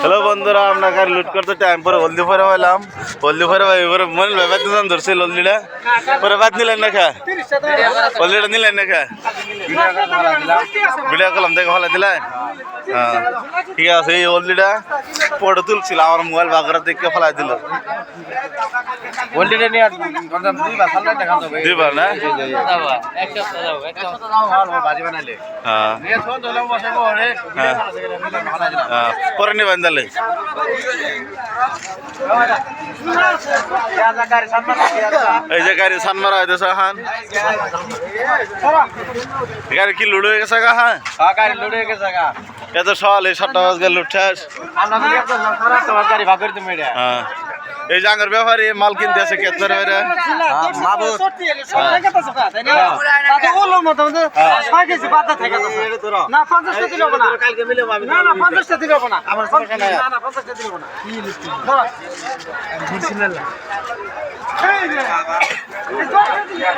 Hello বন্ধুরা, আমরা গাড়ি লুট করতে টাইম পরে হলদি পরে পাইলাম। হলদি পরে এবারে মনে ভাই দুজন ধরছে হলদিটা পরে বাদ নিলেন না খা হলদিটা নিলেন না খা ভিডিও করলাম দেখে ফেলা দিলেন। হ্যাঁ ঠিক আছে, এই হলদিটা পরে তুলছিল আমার মোবাইল বাগরা দেখে ফেলাই দিল। দুইবার না পরে নিবেন তাহলে। এই যে গাড়ি সান মারা হইতেছে হান গাড়ি কি লুড়ে গেছে গা? হ্যাঁ গাড়ি লুড়ে গেছে গা। এত সকাল এই 7টা বাজে লুটছাস। গাড়ি ভাগ করে তুমি এটা। হ্যাঁ এই যে আঙ্গের ব্যাপারে মাল কিনতে আছে কেতনের বাইরে